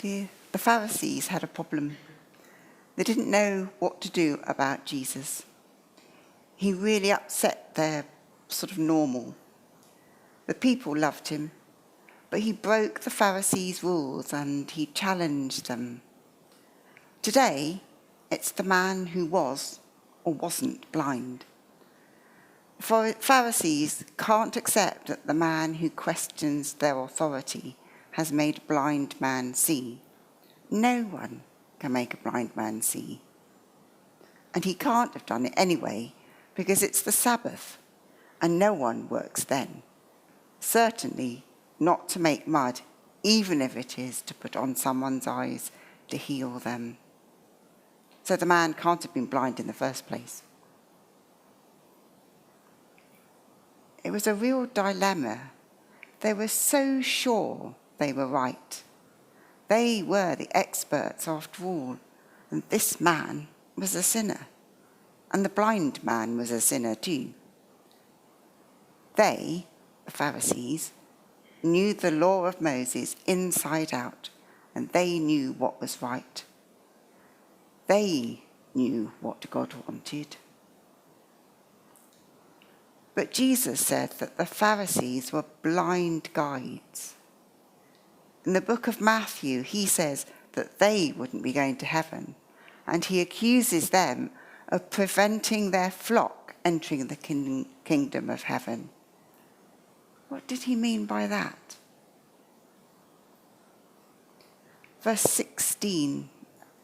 The Pharisees had a problem. They didn't know what to do about Jesus. He really upset their sort of normal. The people loved him, but he broke the Pharisees' rules and he challenged them. Today, it's the man who was or wasn't blind. For Pharisees can't accept that the man who questions their authority has made a blind man see. No one can make a blind man see. And he can't have done it anyway, because it's the Sabbath, and no one works then. Certainly not to make mud, even if it is to put on someone's eyes to heal them. So the man can't have been blind in the first place. It was a real dilemma. They were so sure they were right. They were the experts after all, and this man was a sinner, and the blind man was a sinner too. They, the Pharisees, knew the law of Moses inside out, and they knew what was right. They knew what God wanted. But Jesus said that the Pharisees were blind guides. In the book of Matthew, he says that they wouldn't be going to heaven, and he accuses them of preventing their flock entering the kingdom of heaven. What did he mean by that? Verse 16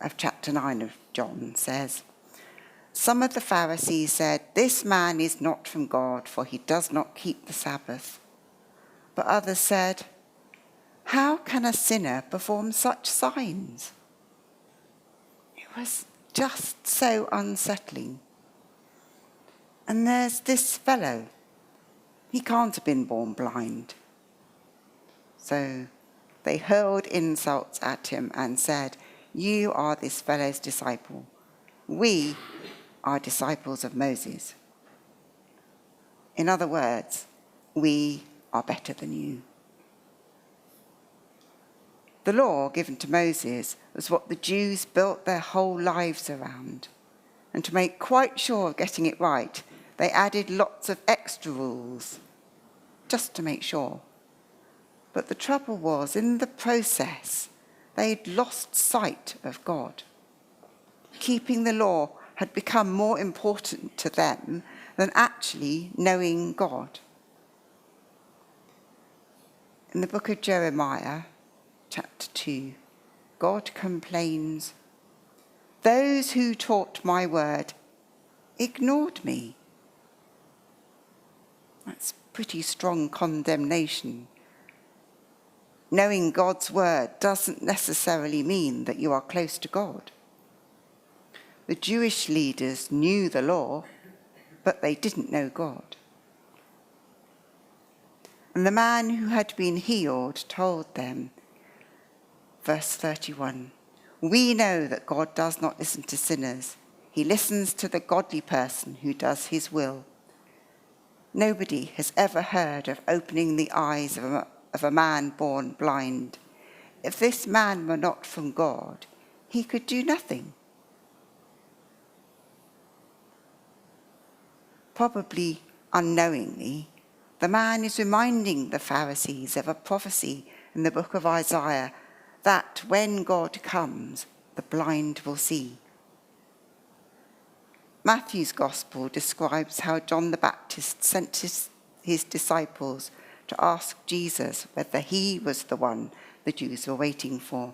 of chapter 9 of John says, "Some of the Pharisees said, 'This man is not from God, for he does not keep the Sabbath.' But others said, 'How can a sinner perform such signs?'" It was just so unsettling. And there's this fellow. He can't have been born blind. So they hurled insults at him and said, "You are this fellow's disciple. We are disciples of Moses." In other words, we are better than you. The law given to Moses was what the Jews built their whole lives around. And to make quite sure of getting it right, they added lots of extra rules, just to make sure. But the trouble was, in the process, they'd lost sight of God. Keeping the law had become more important to them than actually knowing God. In the book of Jeremiah, chapter 2, God complains, "Those who taught my word ignored me." That's pretty strong condemnation. Knowing God's word doesn't necessarily mean that you are close to God. The Jewish leaders knew the law, but they didn't know God. And the man who had been healed told them, verse 31, "We know that God does not listen to sinners. He listens to the godly person who does his will. Nobody has ever heard of opening the eyes of a man born blind. If this man were not from God, he could do nothing." Probably unknowingly, the man is reminding the Pharisees of a prophecy in the book of Isaiah that when God comes, the blind will see. Matthew's Gospel describes how John the Baptist sent his disciples to ask Jesus whether he was the one the Jews were waiting for.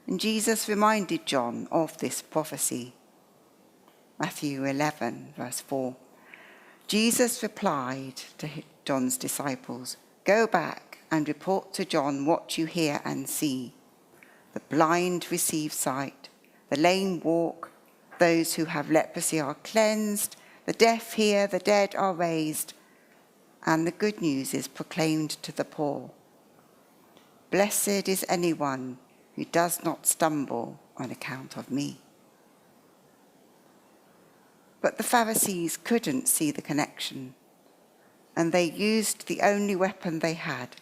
And Jesus reminded John of this prophecy. Matthew 11, verse 4. Jesus replied to John's disciples, "Go back and report to John what you hear and see. The blind receive sight, the lame walk, those who have leprosy are cleansed, the deaf hear, the dead are raised, and the good news is proclaimed to the poor. Blessed is anyone who does not stumble on account of me." But the Pharisees couldn't see the connection, and they used the only weapon they had.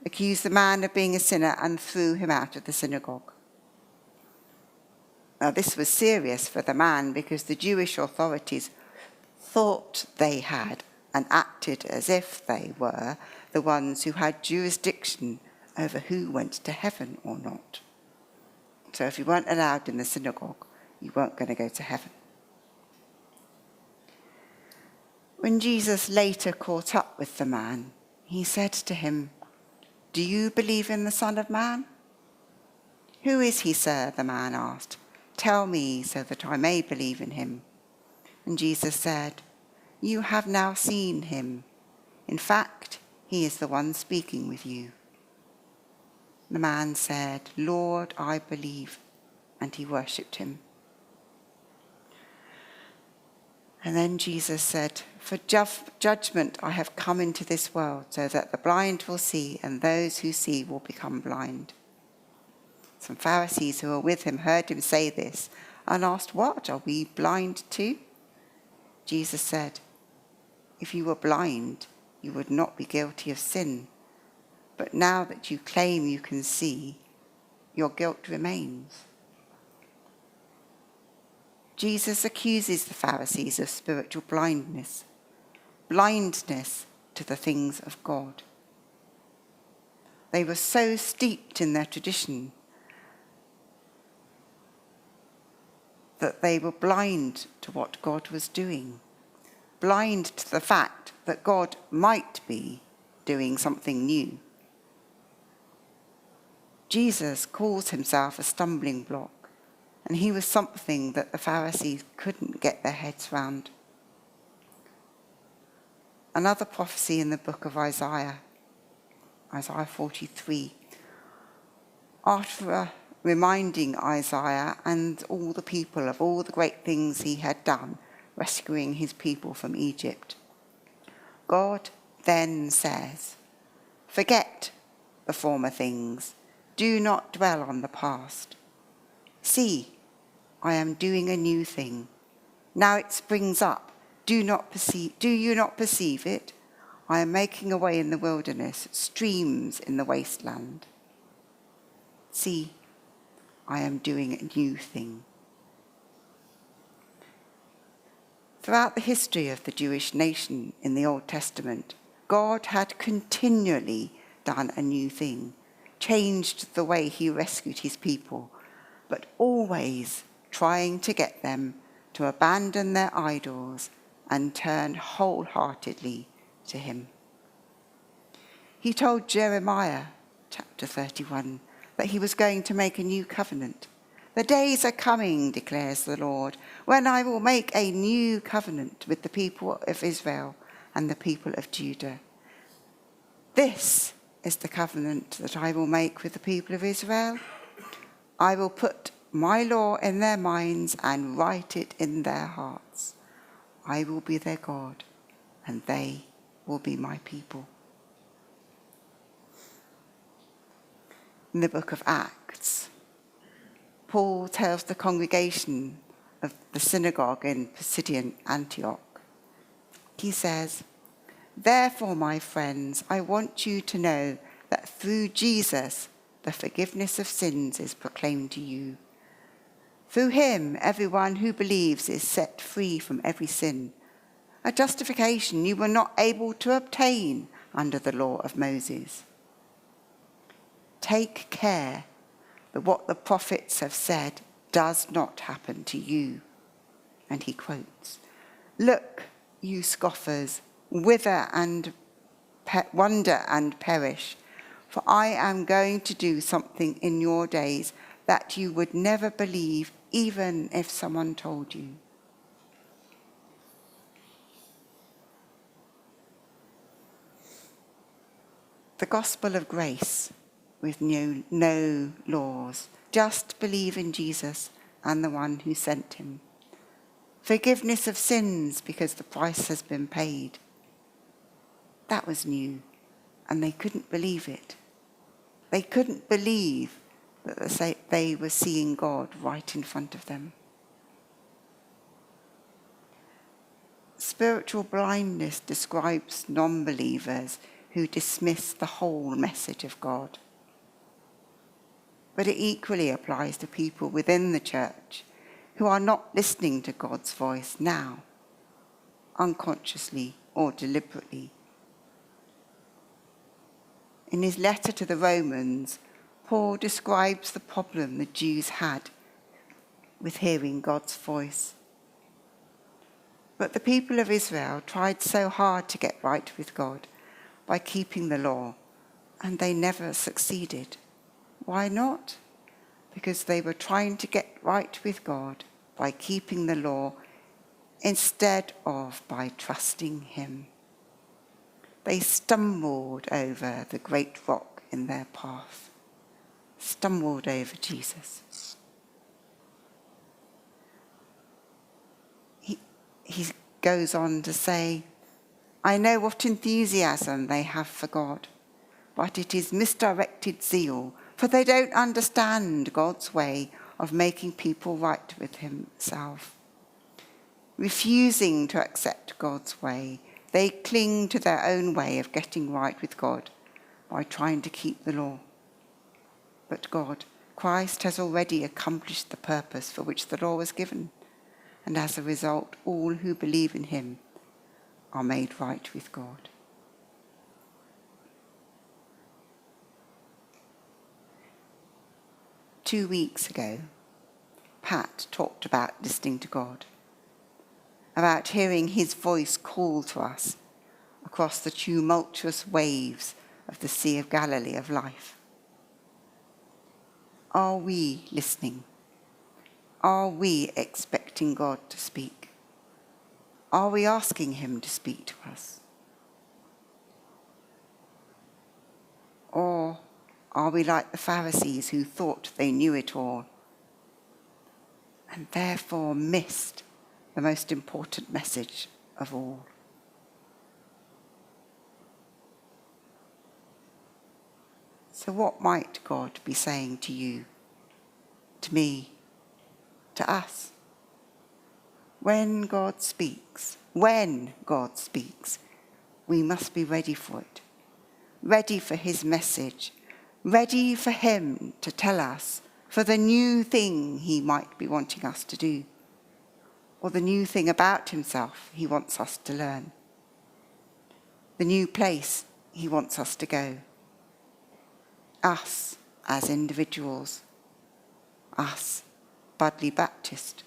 accused the man of being a sinner, and threw him out of the synagogue. Now, this was serious for the man because the Jewish authorities thought they had and acted as if they were the ones who had jurisdiction over who went to heaven or not. So if you weren't allowed in the synagogue, you weren't going to go to heaven. When Jesus later caught up with the man, he said to him, "Do you believe in the Son of Man?" "Who is he, sir?" the man asked. "Tell me so that I may believe in him." And Jesus said, "You have now seen him. In fact, he is the one speaking with you." The man said, "Lord, I believe," and he worshipped him. And then Jesus said, "For judgment I have come into this world, so that the blind will see, and those who see will become blind." Some Pharisees who were with him heard him say this and asked, "What, are we blind too?" Jesus said, "If you were blind, you would not be guilty of sin. But now that you claim you can see, your guilt remains." Jesus accuses the Pharisees of spiritual blindness to the things of God. They were so steeped in their tradition that they were blind to what God was doing, blind to the fact that God might be doing something new. Jesus calls himself a stumbling block, and he was something that the Pharisees couldn't get their heads round. Another prophecy in the book of Isaiah 43, after reminding Isaiah and all the people of all the great things he had done, rescuing his people from Egypt, God then says, "Forget the former things. Do not dwell on the past. See, I am doing a new thing. Now it springs up. Do you not perceive it? I am making a way in the wilderness, streams in the wasteland. See, I am doing a new thing." Throughout the history of the Jewish nation in the Old Testament, God had continually done a new thing, changed the way he rescued his people, but always trying to get them to abandon their idols and turn wholeheartedly to him. He told Jeremiah, chapter 31, that he was going to make a new covenant. "The days are coming," declares the Lord, "when I will make a new covenant with the people of Israel and the people of Judah. This is the covenant that I will make with the people of Israel. I will put my law in their minds and write it in their hearts. I will be their God, and they will be my people." In the book of Acts, Paul tells the congregation of the synagogue in Pisidian Antioch, he says, "Therefore, my friends, I want you to know that through Jesus, the forgiveness of sins is proclaimed to you. Through him, everyone who believes is set free from every sin, a justification you were not able to obtain under the law of Moses. Take care that what the prophets have said does not happen to you." And he quotes, "Look, you scoffers, wither and wonder and perish, for I am going to do something in your days that you would never believe even if someone told you." The gospel of grace with no laws. Just believe in Jesus and the one who sent him. Forgiveness of sins because the price has been paid. That was new, and they couldn't believe it. They couldn't believe that they were seeing God right in front of them. Spiritual blindness describes non-believers who dismiss the whole message of God. But it equally applies to people within the church who are not listening to God's voice now, unconsciously or deliberately. In his letter to the Romans, Paul describes the problem the Jews had with hearing God's voice. But the people of Israel tried so hard to get right with God by keeping the law, and they never succeeded. Why not? Because they were trying to get right with God by keeping the law instead of by trusting him. They stumbled over the great rock in their path, stumbled over Jesus. He goes on to say, I know what enthusiasm they have for God, but it is misdirected zeal, for they don't understand God's way of making people right with himself. Refusing to accept God's way, they cling to their own way of getting right with God by trying to keep the law. But God, Christ, has already accomplished the purpose for which the law was given, and as a result, all who believe in him are made right with God. Two weeks ago, Pat talked about listening to God, about hearing his voice call to us across the tumultuous waves of the Sea of Galilee of life. Are we listening? Are we expecting God to speak? Are we asking him to speak to us? Or are we like the Pharisees who thought they knew it all and therefore missed the most important message of all? So what might God be saying to you, to me, to us? When God speaks, we must be ready for it, ready for his message, ready for him to tell us for the new thing he might be wanting us to do, or the new thing about himself he wants us to learn, the new place he wants us to go. Us as individuals, us, Budley Baptist,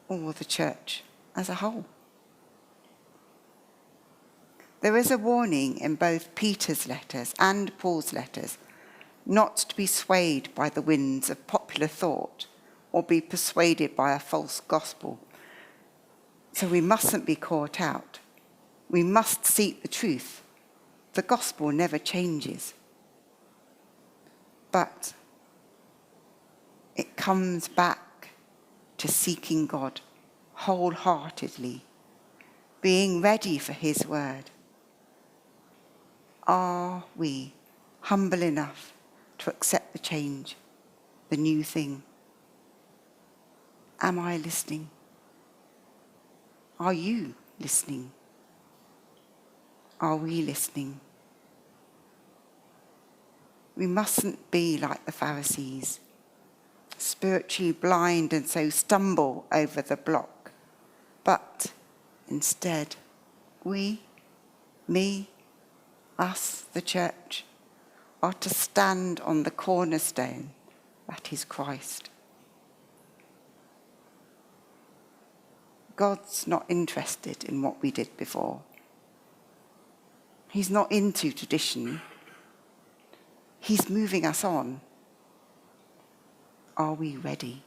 or the church as a whole. There is a warning in both Peter's letters and Paul's letters not to be swayed by the winds of popular thought or be persuaded by a false gospel. So we mustn't be caught out. We must seek the truth. The gospel never changes. But it comes back to seeking God wholeheartedly, being ready for his word. Are we humble enough to accept the change, the new thing? Am I listening? Are you listening? Are we listening? We mustn't be like the Pharisees, spiritually blind and so stumble over the block. But instead, we, me, us, the church, are to stand on the cornerstone, that is Christ. God's not interested in what we did before. He's not into tradition. He's moving us on. Are we ready?